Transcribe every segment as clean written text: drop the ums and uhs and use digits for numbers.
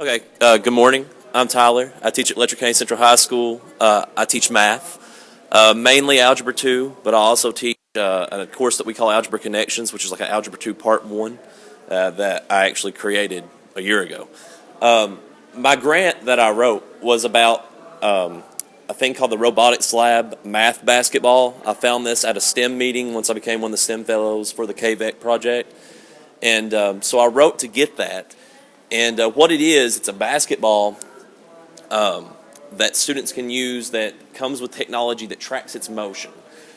Okay, good morning. I'm Tyler. I teach at Letcher County Central High School. I teach math, mainly Algebra 2, but I also teach a course that we call Algebra Connections, which is like an Algebra 2 Part 1 that I actually created a year ago. My grant that I wrote was about a thing called the Robotics Lab Math Basketball. I found this at a STEM meeting once I became one of the STEM fellows for the KVEC project. And so I wrote to get that. And what it is, it's a basketball that students can use that comes with technology that tracks its motion.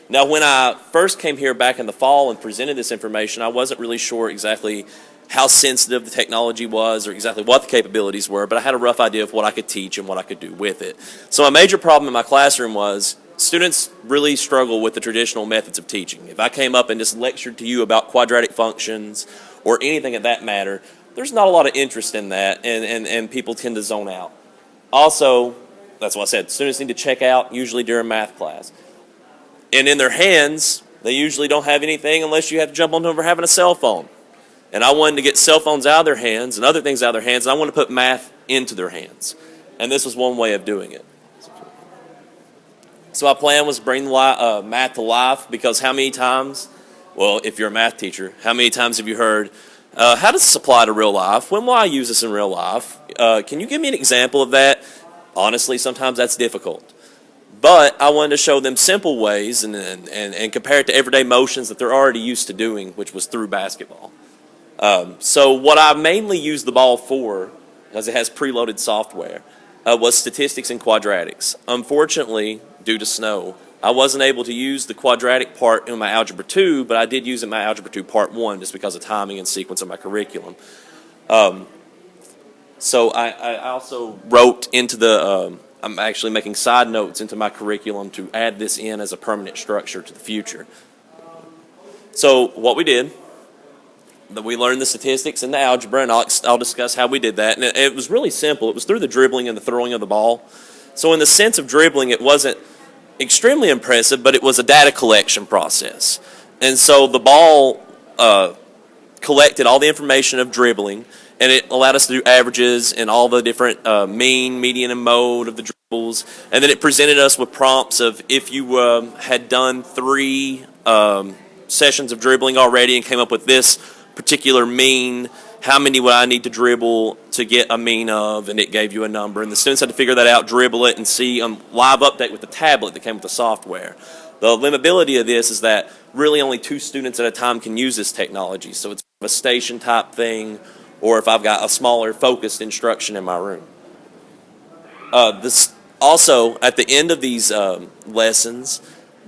Now, when I first came here back in the fall and presented this information, I wasn't really sure exactly how sensitive the technology was or exactly what the capabilities were, but I had a rough idea of what I could teach and what I could do with it. So a major problem in my classroom was students really struggle with the traditional methods of teaching. If I came up and just lectured to you about quadratic functions or anything of that matter, there's not a lot of interest in that, and people tend to zone out. Also, that's what I said, students need to check out usually during math class. And in their hands, they usually don't have anything unless you have to jump on them for having a cell phone. And I wanted to get cell phones out of their hands and other things out of their hands, and I wanted to put math into their hands. And this was one way of doing it. So my plan was to bring math to life, because how many times, well, if you're a math teacher, how many times have you heard, how does this apply to real life? When will I use this in real life? Can you give me an example of that? Honestly, sometimes that's difficult. But I wanted to show them simple ways and compare it to everyday motions that they're already used to doing, which was through basketball. So what I mainly used the ball for, because it has preloaded software, was statistics and quadratics. Unfortunately, due to snow, I wasn't able to use the quadratic part in my Algebra 2, but I did use it in my Algebra 2 Part 1 just because of timing and sequence of my curriculum. So I also wrote into the, I'm actually making side notes into my curriculum to add this in as a permanent structure to the future. So what we did, we learned the statistics and the algebra, and I'll discuss how we did that. And it was really simple. It was through the dribbling and the throwing of the ball. So in the sense of dribbling, it wasn't extremely impressive, but it was a data collection process. And so the ball collected all the information of dribbling, and it allowed us to do averages and all the different mean, median, and mode of the dribbles. And then it presented us with prompts of, if you had done 3 sessions of dribbling already and came up with this particular mean, how many would I need to dribble to get a mean of? And it gave you a number. And the students had to figure that out, dribble it, and see live update with the tablet that came with the software. The limitability of this is that really only 2 students at a time can use this technology. So it's a station type thing, or if I've got a smaller focused instruction in my room. Also, at the end of these lessons,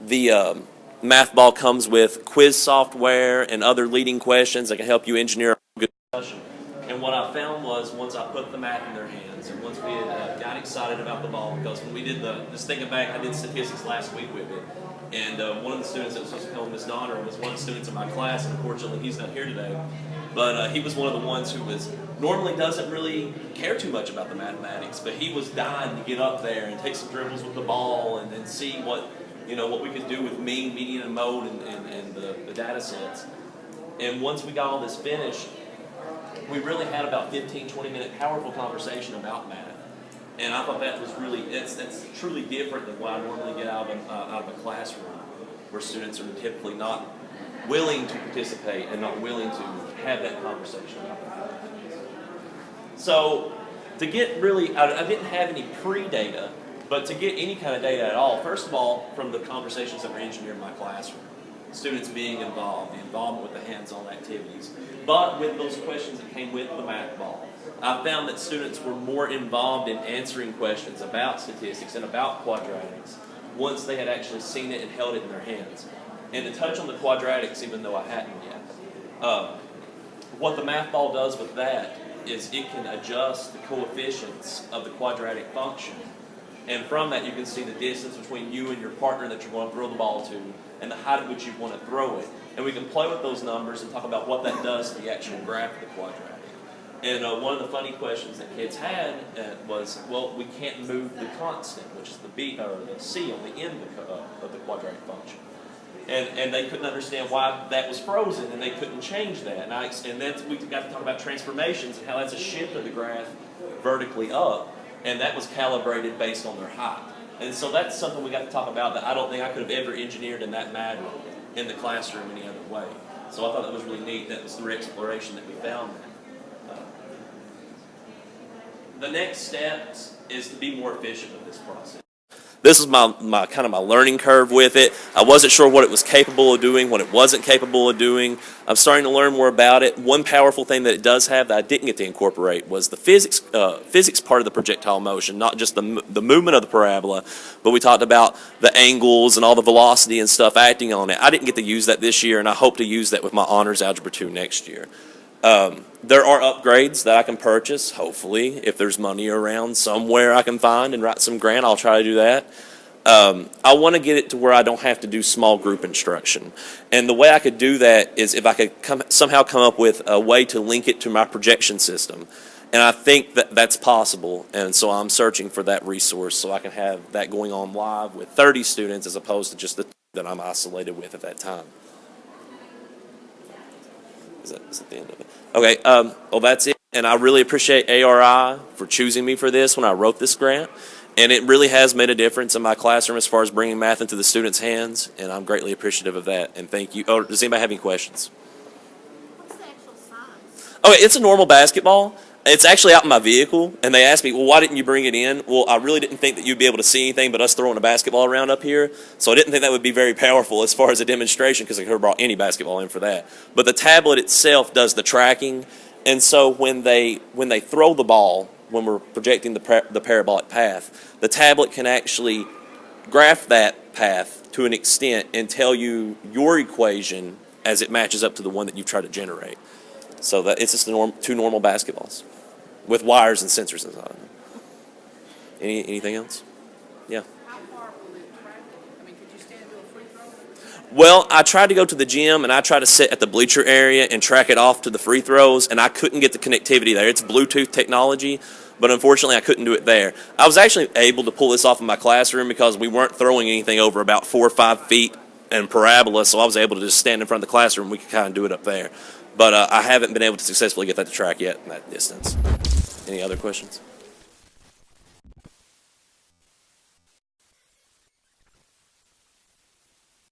the math ball comes with quiz software and other leading questions that can help you engineer a good discussion. And what I found was, once I put the math in their hands, and once we had got excited about the ball, because when we did just thinking back, I did statistics last week with it, and one of the students that was supposed to come, Miss Donner, was one of the students in my class, and unfortunately he's not here today, but he was one of the ones who normally doesn't really care too much about the mathematics, but he was dying to get up there and take some dribbles with the ball and then see what we could do with mean, median, and mode and the data sets. And once we got all this finished, we really had about 15, 20-minute powerful conversation about math. And I thought that was really, that's truly different than what I normally get out of a classroom, where students are typically not willing to participate and not willing to have that conversation about math. So to get really, I didn't have any pre-data, but to get any kind of data at all, first of all, from the conversations that were engineered in my classroom, students being involved, the involvement with the hands-on activities, but with those questions that came with the math ball, I found that students were more involved in answering questions about statistics and about quadratics once they had actually seen it and held it in their hands. And to touch on the quadratics, even though I hadn't yet, what the math ball does with that is it can adjust the coefficients of the quadratic function. And from that, you can see the distance between you and your partner that you want to throw the ball to, and the height at which you want to throw it. And we can play with those numbers and talk about what that does to the actual graph of the quadratic. And one of the funny questions that kids had was, well, we can't move the constant, which is the B or the C on the end of the quadratic function. And they couldn't understand why that was frozen, and they couldn't change that. And then we got to talk about transformations and how that's a shift of the graph vertically up, and that was calibrated based on their height. And so that's something we got to talk about that I don't think I could have ever engineered in that manner in the classroom any other way. So I thought that was really neat. That was through exploration that we found that. The next step is to be more efficient with this process. This is my kind of my learning curve with it. I wasn't sure what it was capable of doing, what it wasn't capable of doing. I'm starting to learn more about it. One powerful thing that it does have that I didn't get to incorporate was the physics part of the projectile motion, not just the movement of the parabola, but we talked about the angles and all the velocity and stuff acting on it. I didn't get to use that this year, and I hope to use that with my Honors Algebra 2 next year. There are upgrades that I can purchase, hopefully. If there's money around somewhere I can find and write some grant, I'll try to do that. I want to get it to where I don't have to do small group instruction. And the way I could do that is if I could somehow come up with a way to link it to my projection system. And I think that that's possible, and so I'm searching for that resource so I can have that going on live with 30 students as opposed to just the that I'm isolated with at that time. Is that the end of it? Okay, well, that's it. And I really appreciate ARI for choosing me for this when I wrote this grant. And it really has made a difference in my classroom as far as bringing math into the students' hands. And I'm greatly appreciative of that. And thank you. Oh, does anybody have any questions? What's the actual size? Okay, it's a normal basketball. It's actually out in my vehicle, and they asked me, well, why didn't you bring it in? Well, I really didn't think that you'd be able to see anything but us throwing a basketball around up here, so I didn't think that would be very powerful as far as a demonstration because I could have brought any basketball in for that. But the tablet itself does the tracking, and so when they throw the ball, when we're projecting the parabolic path, the tablet can actually graph that path to an extent and tell you your equation as it matches up to the one that you've tried to generate. So that it's just two normal basketballs with wires and sensors inside them. Anything else? Yeah. How far will it track it? I mean, could you stand and do a free throw? Well, I tried to go to the gym and I tried to sit at the bleacher area and track it off to the free throws, and I couldn't get the connectivity there. It's Bluetooth technology, but unfortunately I couldn't do it there. I was actually able to pull this off in my classroom because we weren't throwing anything over about 4 or 5 feet in parabola, so I was able to just stand in front of the classroom. We could kind of do it up there. But I haven't been able to successfully get that to track yet in that distance. Any other questions?